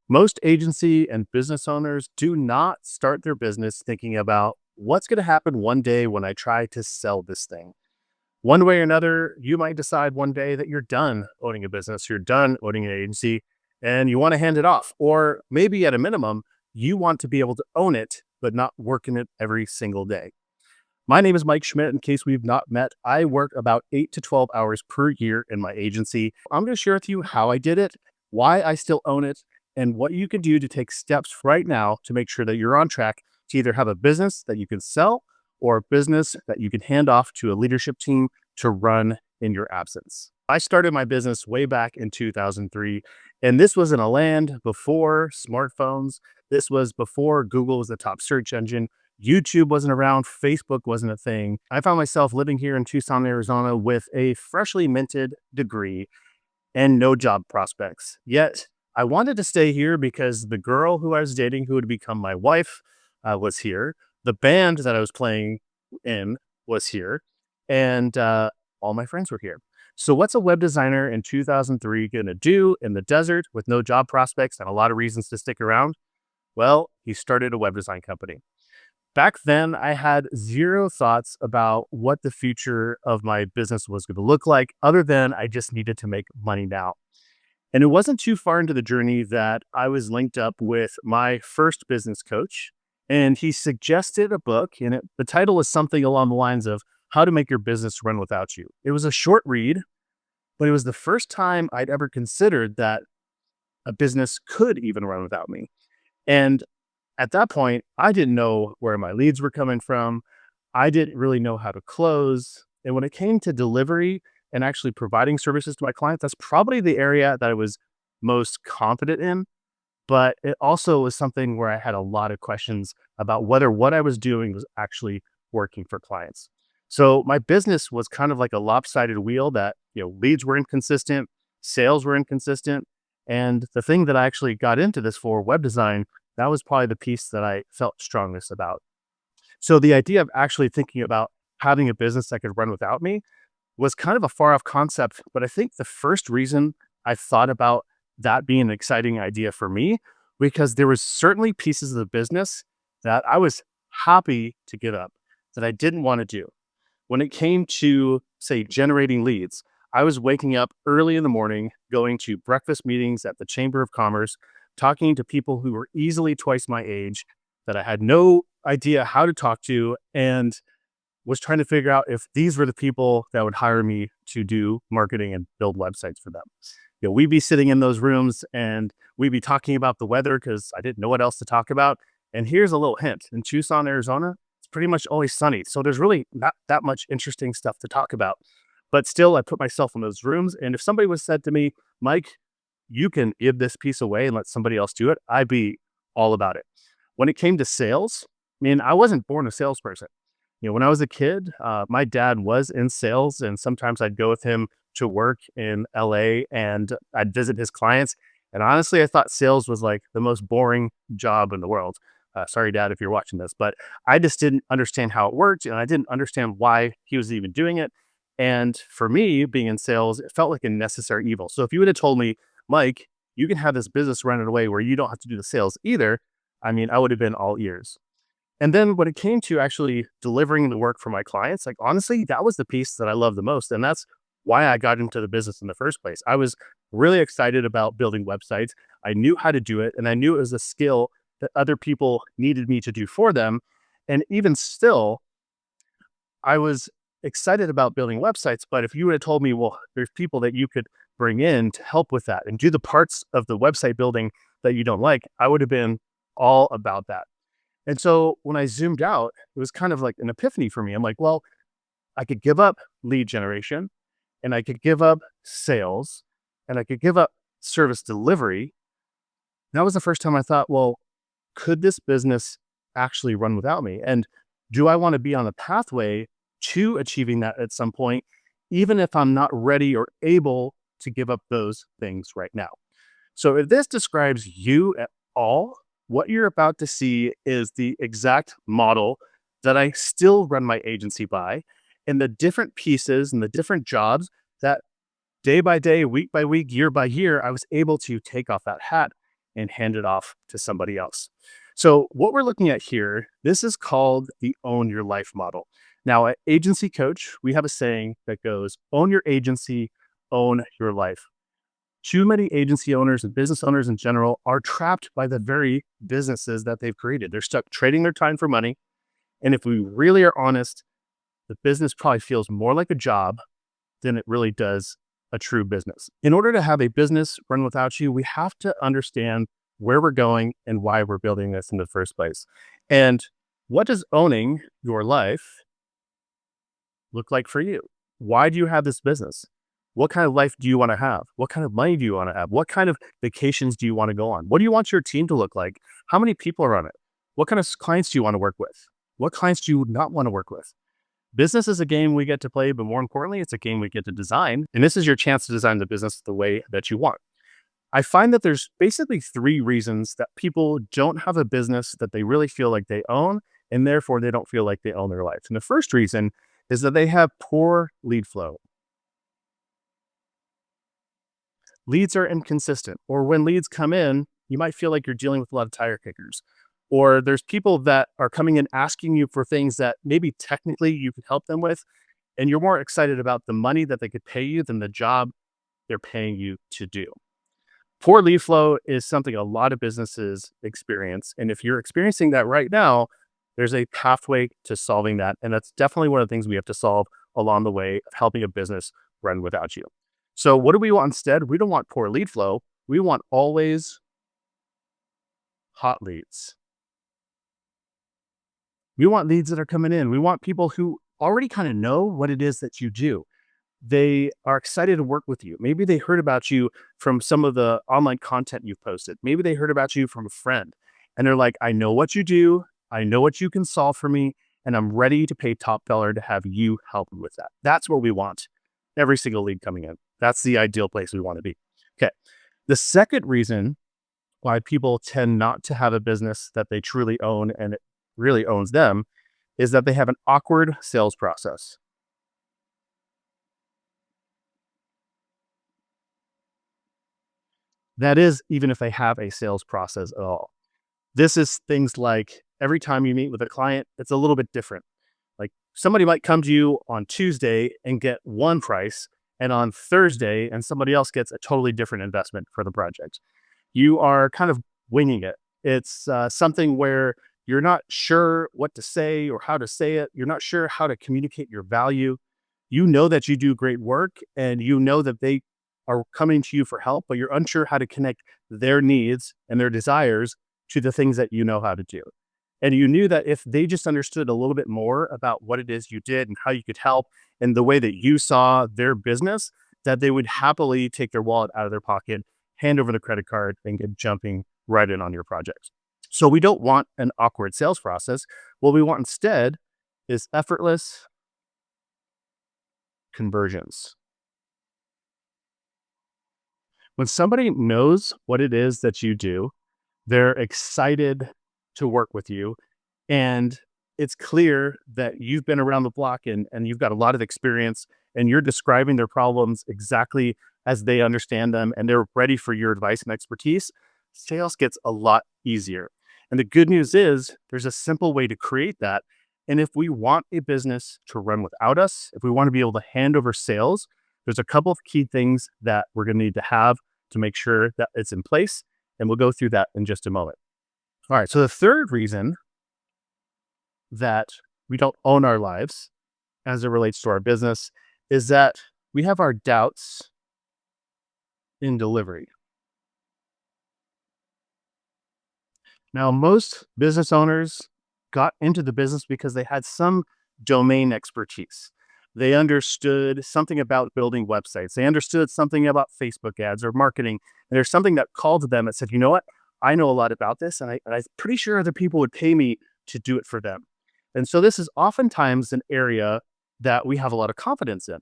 Most agency and business owners do not start their business thinking about what's going to happen one day when I try to sell this thing. One way or another, you might decide one day that you're done owning a business, you're done owning an agency, and you want to hand it off. Or maybe at a minimum, you want to be able to own it, but not work in it every single day. My name is Mike Schmidt. In case we've not met, I work about 8 to 12 hours per year in my agency. I'm going to share with you how I did it, why I still own it, and what you can do to take steps right now to make sure that you're on track to either have a business that you can sell or a business that you can hand off to a leadership team to run in your absence. I started my business way back in 2003, and this was in a land before smartphones. This was before Google was the top search engine. YouTube wasn't around, Facebook wasn't a thing. I found myself living here in Tucson, Arizona with a freshly minted degree and no job prospects. Yet I wanted to stay here because the girl who I was dating, who would become my wife, was here. The band that I was playing in was here, and all my friends were here. So, what's a web designer in 2003 going to do in the desert with no job prospects and a lot of reasons to stick around? Well, he started a web design company. Back then, I had zero thoughts about what the future of my business was going to look like, other than I just needed to make money now. And it wasn't too far into the journey that I was linked up with my first business coach, and he suggested a book, and the title was something along the lines of How to Make Your Business Run Without You. It was a short read, but it was the first time I'd ever considered that a business could even run without me. And at that point, I didn't know where my leads were coming from. I didn't really know how to close. And when it came to delivery and actually providing services to my clients, that's probably the area that I was most confident in. But it also was something where I had a lot of questions about whether what I was doing was actually working for clients. So my business was kind of like a lopsided wheel that, leads were inconsistent, sales were inconsistent. And the thing that I actually got into this for, web design, that was probably the piece that I felt strongest about. So the idea of actually thinking about having a business that could run without me was kind of a far off concept. But I think the first reason I thought about that being an exciting idea for me, because there was certainly pieces of the business that I was happy to give up that I didn't want to do. When it came to, say, generating leads, I was waking up early in the morning, going to breakfast meetings at the Chamber of Commerce, talking to people who were easily twice my age that I had no idea how to talk to, and was trying to figure out if these were the people that would hire me to do marketing and build websites for them. We'd be sitting in those rooms and we'd be talking about the weather because I didn't know what else to talk about. And here's a little hint: in Tucson, Arizona, it's pretty much always sunny. So there's really not that much interesting stuff to talk about. But still, I put myself in those rooms. And if somebody was said to me, Mike, you can give this piece away and let somebody else do it, I'd be all about it. When it came to sales, I mean, I wasn't born a salesperson. When I was a kid, my dad was in sales, and sometimes I'd go with him to work in LA and I'd visit his clients. And honestly, I thought sales was like the most boring job in the world. Sorry, Dad, if you're watching this, but I just didn't understand how it worked, and I didn't understand why he was even doing it. And for me, being in sales, it felt like a necessary evil. So if you would have told me, Mike, you can have this business run it away where you don't have to do the sales either, I mean, I would have been all ears. And then when it came to actually delivering the work for my clients, like honestly, that was the piece that I loved the most. And that's why I got into the business in the first place. I was really excited about building websites. I knew how to do it, and I knew it was a skill that other people needed me to do for them. And even still, I was excited about building websites. But if you would have told me, well, there's people that you could bring in to help with that and do the parts of the website building that you don't like, I would have been all about that. And so when I zoomed out, it was kind of like an epiphany for me. I'm like, well, I could give up lead generation, and I could give up sales, and I could give up service delivery. And that was the first time I thought, well, could this business actually run without me? And do I want to be on the pathway to achieving that at some point, even if I'm not ready or able to give up those things right now? So if this describes you at all, what you're about to see is the exact model that I still run my agency by, and the different pieces and the different jobs that day by day, week by week, year by year, I was able to take off that hat and hand it off to somebody else. So, what we're looking at here, this is called the own your life model. Now, at Agency Coach, we have a saying that goes, own your agency, own your life. Too many agency owners and business owners in general are trapped by the very businesses that they've created. They're stuck trading their time for money. And if we really are honest, the business probably feels more like a job than it really does a true business. In order to have a business run without you, we have to understand where we're going and why we're building this in the first place. And what does owning your life look like for you? Why do you have this business? What kind of life do you want to have? What kind of money do you want to have? What kind of vacations do you want to go on? What do you want your team to look like? How many people are on it? What kind of clients do you want to work with? What clients do you not want to work with? Business is a game we get to play, but more importantly, it's a game we get to design. And this is your chance to design the business the way that you want. I find that there's basically three reasons that people don't have a business that they really feel like they own, and therefore they don't feel like they own their life. And the first reason is that they have poor lead flow. Leads are inconsistent, or when leads come in, you might feel like you're dealing with a lot of tire kickers. Or there's people that are coming in asking you for things that maybe technically you could help them with, and you're more excited about the money that they could pay you than the job they're paying you to do. Poor lead flow is something a lot of businesses experience. And if you're experiencing that right now, there's a pathway to solving that. And that's definitely one of the things we have to solve along the way of helping a business run without you. So, what do we want instead? We don't want poor lead flow. We want always hot leads. We want leads that are coming in. We want people who already kind of know what it is that you do. They are excited to work with you. Maybe they heard about you from some of the online content you've posted. Maybe they heard about you from a friend and they're like, I know what you do. I know what you can solve for me. And I'm ready to pay top dollar to have you help me with that. That's what we want. Every single lead coming in. That's the ideal place we want to be. Okay. The second reason why people tend not to have a business that they truly own and it really owns them is that they have an awkward sales process. That is, even if they have a sales process at all. This is things like every time you meet with a client, it's a little bit different. Like somebody might come to you on Tuesday and get one price, and on Thursday, and somebody else gets a totally different investment for the project. You are kind of winging it. It's something where you're not sure what to say or how to say it. You're not sure how to communicate your value. You know that you do great work and you know that they are coming to you for help, but you're unsure how to connect their needs and their desires to the things that you know how to do. And you knew that if they just understood a little bit more about what it is you did and how you could help and the way that you saw their business, that they would happily take their wallet out of their pocket, hand over the credit card, and get jumping right in on your project. So we don't want an awkward sales process. What we want instead is effortless conversions. When somebody knows what it is that you do, they're excited to work with you. And it's clear that you've been around the block and you've got a lot of experience and you're describing their problems exactly as they understand them and they're ready for your advice and expertise. Sales gets a lot easier. And the good news is there's a simple way to create that. And if we want a business to run without us, if we want to be able to hand over sales, there's a couple of key things that we're going to need to have to make sure that it's in place. And we'll go through that in just a moment. All right. So the third reason that we don't own our lives as it relates to our business is that we have our doubts in delivery. Now, most business owners got into the business because they had some domain expertise. They understood something about building websites. They understood something about Facebook ads or marketing. And there's something that called to them and said, you know what? I know a lot about this, and I'm pretty sure other people would pay me to do it for them. And so this is oftentimes an area that we have a lot of confidence in.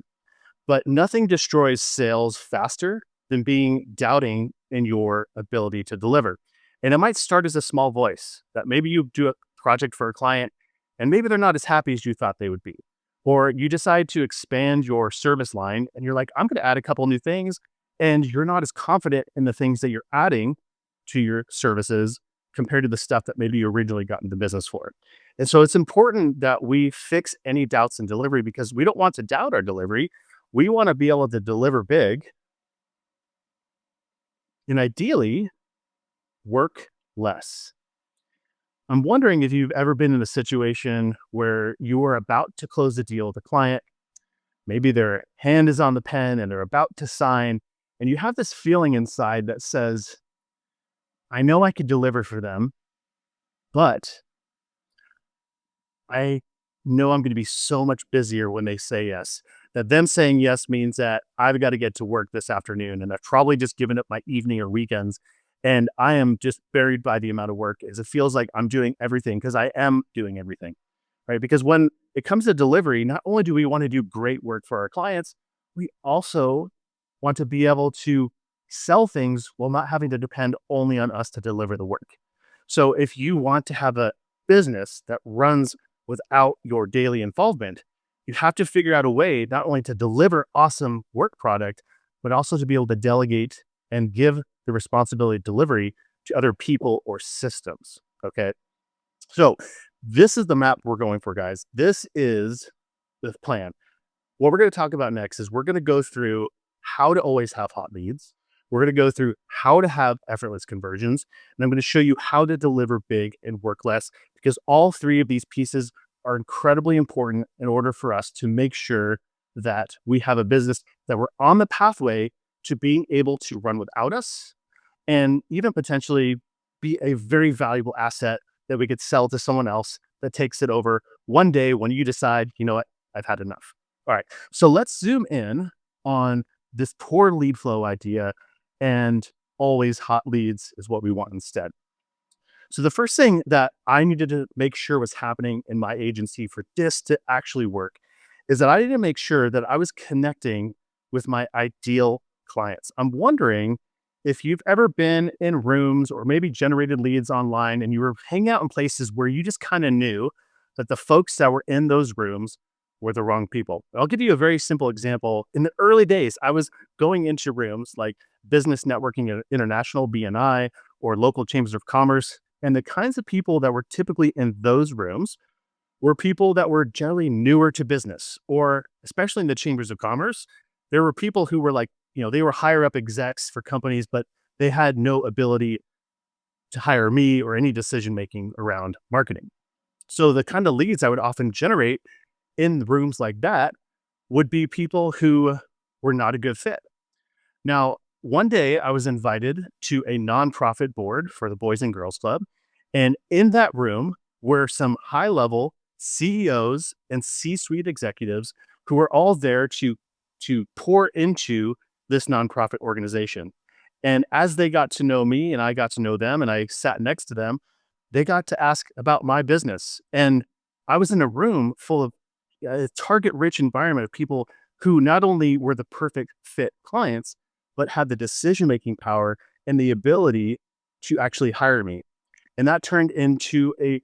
But nothing destroys sales faster than being doubting in your ability to deliver. And it might start as a small voice that maybe you do a project for a client and maybe they're not as happy as you thought they would be. Or you decide to expand your service line and you're like, I'm going to add a couple new things, and you're not as confident in the things that you're adding. And you decide to expand your service line and you're like, I'm going to add a couple new things, and you're not as confident in the things that you're adding. And you decide to expand your service line and you're like, I'm going to add a couple new things, and you're not as confident in the things that you're adding. to your services compared to the stuff that maybe you originally got in the business for. And so it's important that we fix any doubts in delivery because we don't want to doubt our delivery. We want to be able to deliver big and ideally work less. I'm wondering if you've ever been in a situation where you are about to close a deal with a client. Maybe their hand is on the pen and they're about to sign, and you have this feeling inside that says, I know I could deliver for them, but I know I'm going to be so much busier when they say yes. That them saying yes means that I've got to get to work this afternoon and I've probably just given up my evening or weekends. And I am just buried by the amount of work as it feels like I'm doing everything because I am doing everything, right? Because when it comes to delivery, not only do we want to do great work for our clients, we also want to be able to sell things while not having to depend only on us to deliver the work. So if you want to have a business that runs without your daily involvement, you have to figure out a way not only to deliver awesome work product, but also to be able to delegate and give the responsibility of delivery to other people or systems. Okay. So this is the map we're going for, guys. This is the plan. What we're going to talk about next is we're going to go through how to always have hot leads. We're going to go through how to have effortless conversions. And I'm going to show you how to deliver big and work less because all three of these pieces are incredibly important in order for us to make sure that we have a business that we're on the pathway to being able to run without us and even potentially be a very valuable asset that we could sell to someone else that takes it over one day when you decide, you know what, I've had enough. All right. So let's zoom in on this poor lead flow idea, and always hot leads is what we want instead. So the first thing that I needed to make sure was happening in my agency for this to actually work is that I needed to make sure that I was connecting with my ideal clients. I'm wondering if you've ever been in rooms or maybe generated leads online and you were hanging out in places where you just kind of knew that the folks that were in those rooms were the wrong people. I'll give you a very simple example. In the early days, I was going into rooms like Business Networking International, BNI, or local chambers of commerce. And the kinds of people that were typically in those rooms were people that were generally newer to business, or especially in the chambers of commerce, there were people who were like, they were higher up execs for companies, but they had no ability to hire me or any decision making around marketing. So the kind of leads I would often generate in rooms like that would be people who were not a good fit. Now, one day I was invited to a nonprofit board for the Boys and Girls Club. And in that room were some high level CEOs and C-suite executives who were all there to pour into this nonprofit organization. And as they got to know me and I got to know them and I sat next to them, they got to ask about my business. And I was in a room full of a target rich environment of people who not only were the perfect fit clients, but had the decision making power and the ability to actually hire me. And that turned into a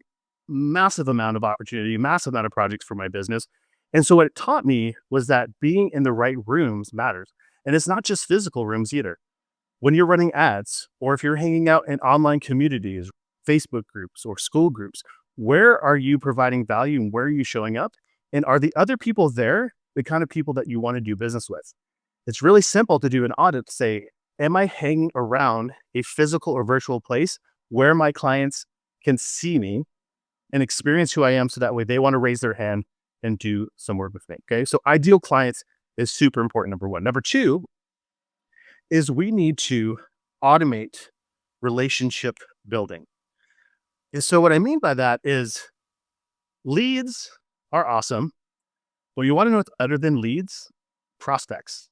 massive amount of opportunity, massive amount of projects for my business. And so what it taught me was that being in the right rooms matters. And it's not just physical rooms either. When you're running ads, or if you're hanging out in online communities, Facebook groups or school groups, where are you providing value and where are you showing up? And are the other people there the kind of people that you want to do business with? It's really simple to do an audit to say, am I hanging around a physical or virtual place where my clients can see me and experience who I am so that way they want to raise their hand and do some work with me? Okay. So ideal clients is super important, number one. Number two is we need to automate relationship building. And so what I mean by that is leads are awesome. Well, you want to know what's other than leads? Prospects.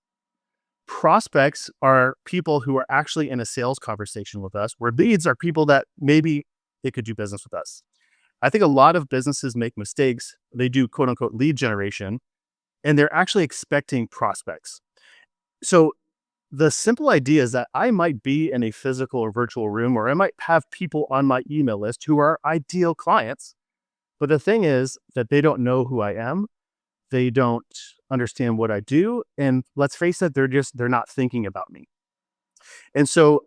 Prospects are people who are actually in a sales conversation with us, where leads are people that maybe they could do business with us. I think a lot of businesses make mistakes. They do quote unquote lead generation, and they're actually expecting prospects. So the simple idea is that I might be in a physical or virtual room, or I might have people on my email list who are ideal clients. But the thing is that they don't know who I am. They don't understand what I do. And let's face it, they're not thinking about me. And so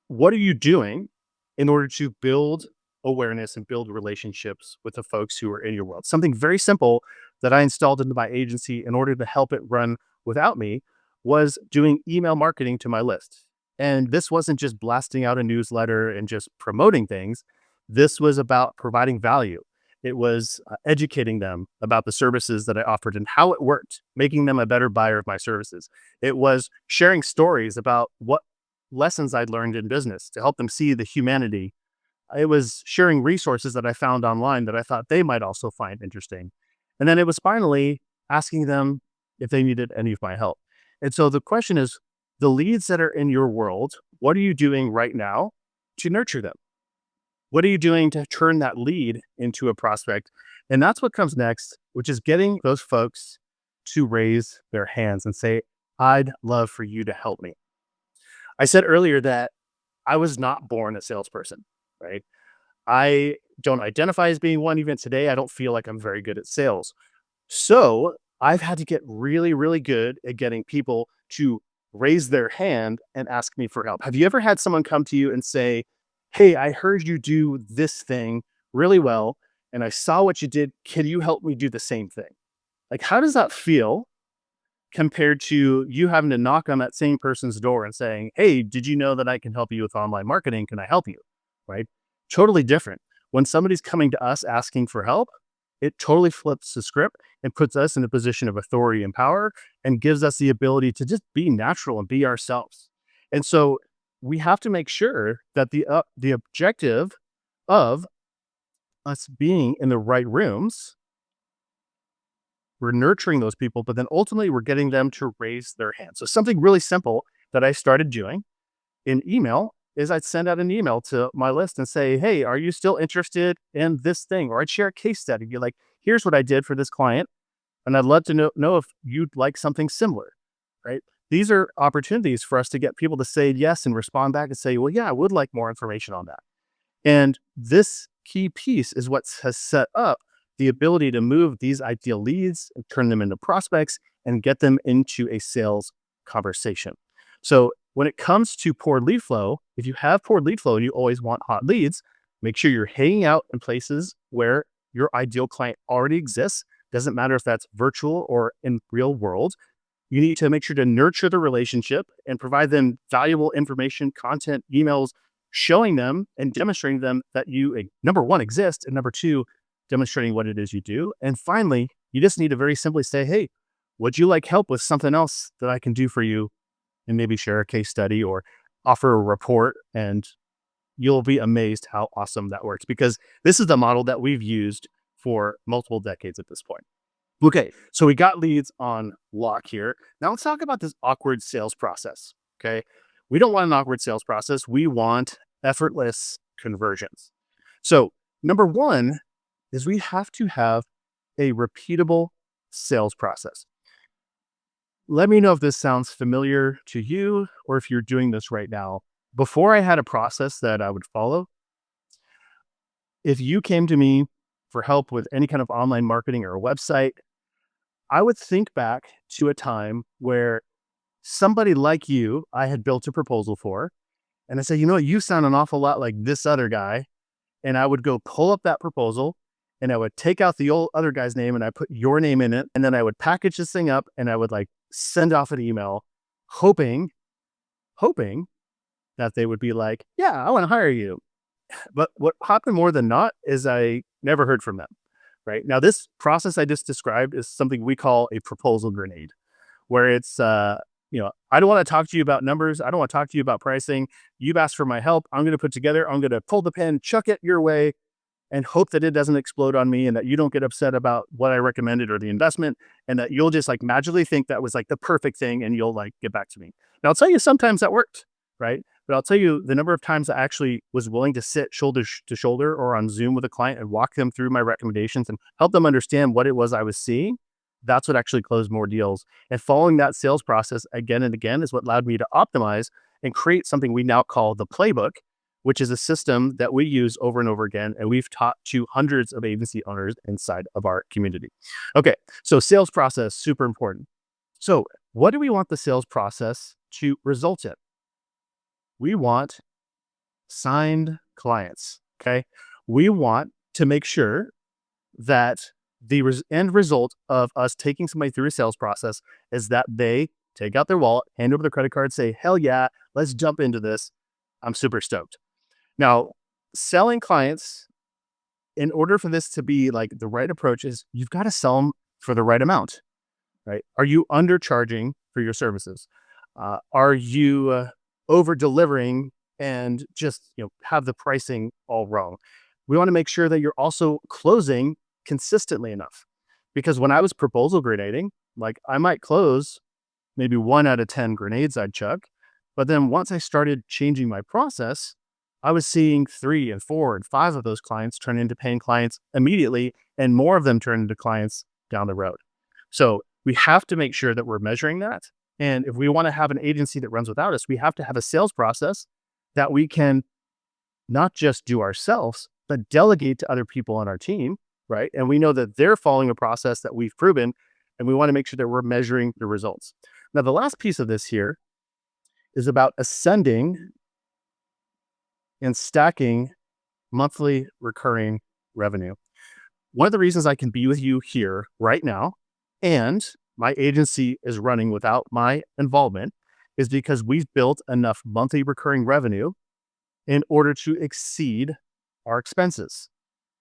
What are you doing in order to build awareness and build relationships with the folks who are in your world? Something very simple that I installed into my agency in order to help it run without me was doing email marketing to my list. And this wasn't just blasting out a newsletter and just promoting things. This was about providing value. It was educating them about the services that I offered and how it worked, making them a better buyer of my services. It was sharing stories about what lessons I'd learned in business to help them see the humanity. It was sharing resources that I found online that I thought they might also find interesting. And then it was finally asking them if they needed any of my help. And so the question is, the leads that are in your world, what are you doing right now to nurture them? What are you doing to turn that lead into a prospect? And that's what comes next, which is getting those folks to raise their hands and say, I'd love for you to help me. I said earlier that I was not born a salesperson, right? I don't identify as being one. Even today, I don't feel like I'm very good at sales. So I've had to get really, really good at getting people to raise their hand and ask me for help. Have you ever had someone come to you and say, hey, I heard you do this thing really well, and I saw what you did. Can you help me do the same thing? Like, how does that feel compared to you having to knock on that same person's door and saying, hey, did you know that I can help you with online marketing? Can I help you? Right? Totally different. When somebody's coming to us asking for help, it totally flips the script and puts us in a position of authority and power and gives us the ability to just be natural and be ourselves. And so we have to make sure that the objective of us being in the right rooms, we're nurturing those people, but then ultimately we're getting them to raise their hand. So something really simple that I started doing in email is I'd send out an email to my list and say, hey, are you still interested in this thing? Or I'd share a case study. Be like, here's what I did for this client. And I'd love to know if you'd like something similar, right? These are opportunities for us to get people to say yes and respond back and say, well, yeah, I would like more information on that. And this key piece is what has set up the ability to move these ideal leads and turn them into prospects and get them into a sales conversation. So when it comes to poor lead flow, if you have poor lead flow and you always want hot leads, make sure you're hanging out in places where your ideal client already exists. Doesn't matter if that's virtual or in real world. You need to make sure to nurture the relationship and provide them valuable information, content, emails, showing them and demonstrating them that you, number one, exist, and number two, demonstrating what it is you do. And finally, you just need to very simply say, hey, would you like help with something else that I can do for you? And maybe share a case study or offer a report. And you'll be amazed how awesome that works because this is the model that we've used for multiple decades at this point. Okay, so we got leads on lock here. Now let's talk about this awkward sales process. Okay, we don't want an awkward sales process. We want effortless conversions. So, number one is we have to have a repeatable sales process. Let me know if this sounds familiar to you or if you're doing this right now. Before I had a process that I would follow, if you came to me for help with any kind of online marketing or a website, I would think back to a time where somebody like you, I had built a proposal for, and I said, you know, you sound an awful lot like this other guy. And I would go pull up that proposal and I would take out the old other guy's name and I put your name in it. And then I would package this thing up and I would like send off an email hoping that they would be like, yeah, I want to hire you. But what happened more than not is I never heard from them. Right now, this process I just described is something we call a proposal grenade, where it's, I don't want to talk to you about numbers. I don't want to talk to you about pricing. You've asked for my help. I'm going to put together, I'm going to pull the pen, chuck it your way, and hope that it doesn't explode on me and that you don't get upset about what I recommended or the investment and that you'll just like magically think that was like the perfect thing and you'll like get back to me. Now I'll tell you sometimes that worked, right? But I'll tell you the number of times I actually was willing to sit shoulder to shoulder or on Zoom with a client and walk them through my recommendations and help them understand what it was I was seeing. That's what actually closed more deals. And following that sales process again and again is what allowed me to optimize and create something we now call the playbook, which is a system that we use over and over again. And we've taught to hundreds of agency owners inside of our community. Okay, so sales process, super important. So what do we want the sales process to result in? We want signed clients. Okay. We want to make sure that the end result of us taking somebody through a sales process is that they take out their wallet, hand over their credit card, say, hell yeah, let's jump into this. I'm super stoked. Now, selling clients, in order for this to be like the right approach, is you've got to sell them for the right amount, right? Are you undercharging for your services? Are you over delivering and just have the pricing all wrong? We want to make sure that you're also closing consistently enough, because when I was proposal grenading, like I might close maybe 1 out of 10 grenades I'd chuck. But then once I started changing my process, I was seeing 3 and 4 and 5 of those clients turn into paying clients immediately, and more of them turn into clients down the road. So we have to make sure that we're measuring that. And if we want to have an agency that runs without us, we have to have a sales process that we can not just do ourselves, but delegate to other people on our team, right? And we know that they're following a process that we've proven, and we want to make sure that we're measuring the results. Now, the last piece of this here is about ascending and stacking monthly recurring revenue. One of the reasons I can be with you here right now, and my agency is running without my involvement, is because we've built enough monthly recurring revenue in order to exceed our expenses,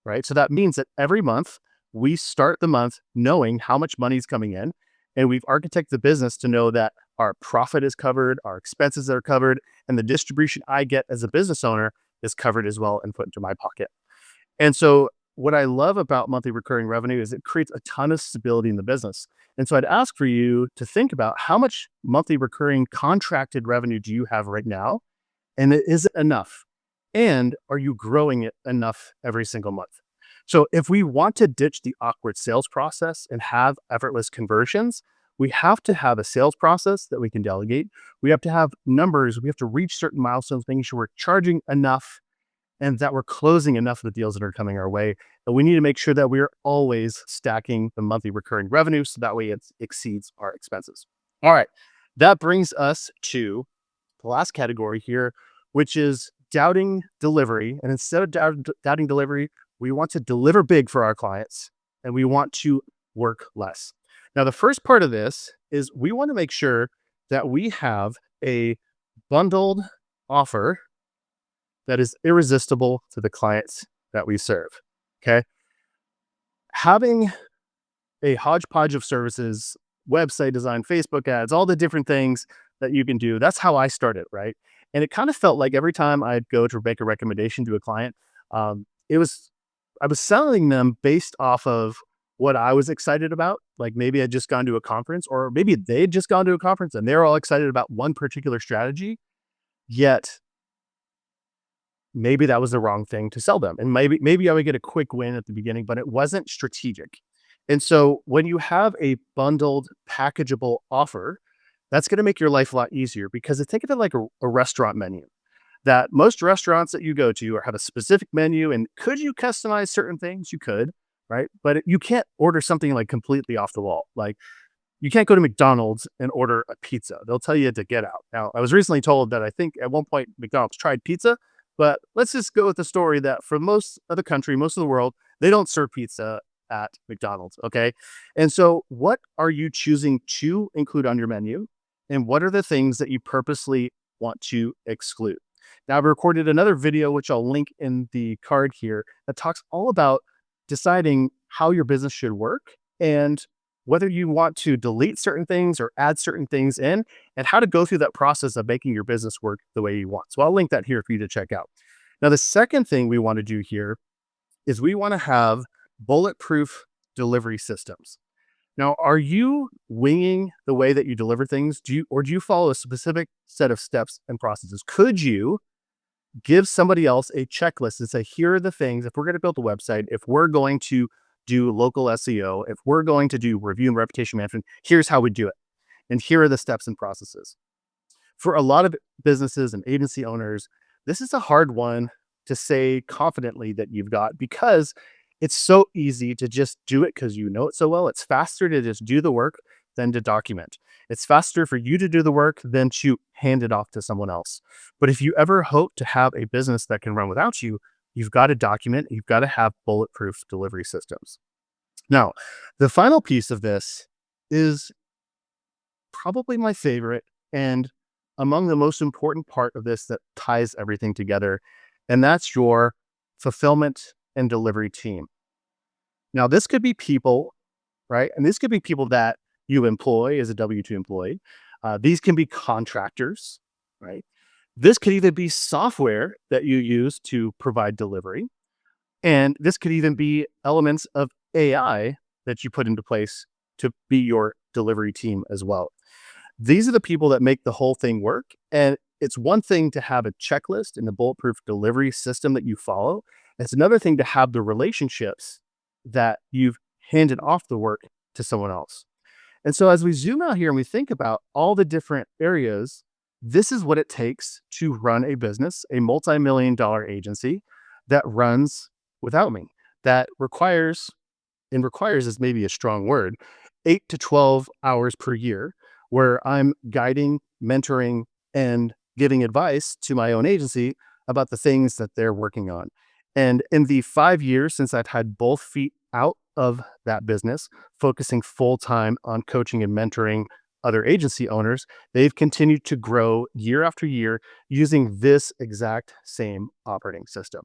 right? So that means that every month we start the month knowing how much money is coming in, and we've architected the business to know that our profit is covered, our expenses are covered, and the distribution I get as a business owner is covered as well and put into my pocket. And so what I love about monthly recurring revenue is it creates a ton of stability in the business. And so I'd ask for you to think about how much monthly recurring contracted revenue do you have right now? And is it enough? And are you growing it enough every single month? So if we want to ditch the awkward sales process and have effortless conversions, we have to have a sales process that we can delegate. We have to have numbers. We have to reach certain milestones, making sure we're charging enough and that we're closing enough of the deals that are coming our way. And we need to make sure that we're always stacking the monthly recurring revenue so that way it exceeds our expenses. All right. That brings us to the last category here, which is doubting delivery. And instead of doubting delivery, we want to deliver big for our clients and we want to work less. Now, the first part of this is we want to make sure that we have a bundled offer that is irresistible to the clients that we serve. Okay. Having a hodgepodge of services, website design, Facebook ads, all the different things that you can do. That's how I started, right? And it kind of felt like every time I'd go to make a recommendation to a client, it was I was selling them based off of what I was excited about. Like maybe I'd just gone to a conference, or maybe they'd just gone to a conference and they're all excited about one particular strategy. Yet maybe that was the wrong thing to sell them. And maybe I would get a quick win at the beginning, but it wasn't strategic. And so when you have a bundled, packageable offer, that's going to make your life a lot easier, because think of it like a restaurant menu. That most restaurants that you go to have a specific menu, and could you customize certain things? You could, right? But you can't order something like completely off the wall. Like you can't go to McDonald's and order a pizza. They'll tell you to get out. Now, I was recently told that I think at one point McDonald's tried pizza, but let's just go with the story that for most of the country, most of the world, they don't serve pizza at McDonald's. Okay. And so what are you choosing to include on your menu? And what are the things that you purposely want to exclude? Now, I've recorded another video, which I'll link in the card here, that talks all about deciding how your business should work and whether you want to delete certain things or add certain things in, and how to go through that process of making your business work the way you want. So I'll link that here for you to check out. Now, the second thing we want to do here is we want to have bulletproof delivery systems. Now, are you winging the way that you deliver things? Do you follow a specific set of steps and processes? Could you give somebody else a checklist and say, here are the things, if we're going to build a website, if we're going to do local SEO, if we're going to do review and reputation management, here's how we do it. And here are the steps and processes. For a lot of businesses and agency owners, this is a hard one to say confidently that you've got, because it's so easy to just do it because you know it so well. It's faster to just do the work than to document. It's faster for you to do the work than to hand it off to someone else. But if you ever hope to have a business that can run without you, you've got to document, you've got to have bulletproof delivery systems. Now, the final piece of this is probably my favorite and among the most important part of this that ties everything together, and that's your fulfillment and delivery team. Now, this could be people, right? And this could be people that you employ as a W 2 employee. These can be contractors, right? This could even be software that you use to provide delivery. And this could even be elements of AI that you put into place to be your delivery team as well. These are the people that make the whole thing work. And it's one thing to have a checklist and the bulletproof delivery system that you follow. It's another thing to have the relationships that you've handed off the work to someone else. And so as we zoom out here and we think about all the different areas, this is what it takes to run a business, a multi-million-dollar agency that runs without me, that requires, and requires is maybe a strong word, 8 to 12 hours per year, where I'm guiding, mentoring, and giving advice to my own agency about the things that they're working on. And in the 5 years since I've had both feet out of that business, focusing full time on coaching and mentoring other agency owners, they've continued to grow year after year using this exact same operating system.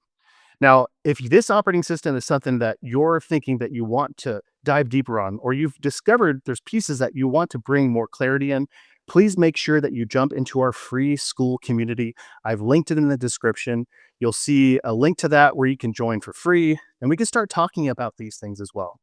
Now, if this operating system is something that you're thinking that you want to dive deeper on, or you've discovered there's pieces that you want to bring more clarity in, please make sure that you jump into our free school community. I've linked it in the description. You'll see a link to that where you can join for free, and we can start talking about these things as well.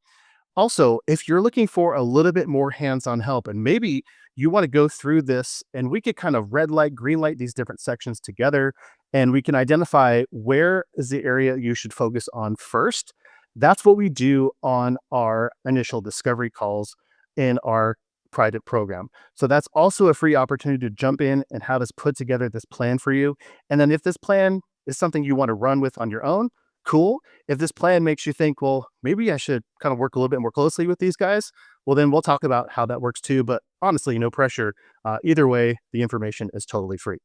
Also, if you're looking for a little bit more hands-on help and maybe you want to go through this and we could kind of red light, green light these different sections together and we can identify where is the area you should focus on first. That's what we do on our initial discovery calls in our private program. So that's also a free opportunity to jump in and have us put together this plan for you. And then if this plan is something you want to run with on your own, cool. If this plan makes you think, well, maybe I should kind of work a little bit more closely with these guys, well, then we'll talk about how that works too. But honestly, no pressure. Either way, the information is totally free.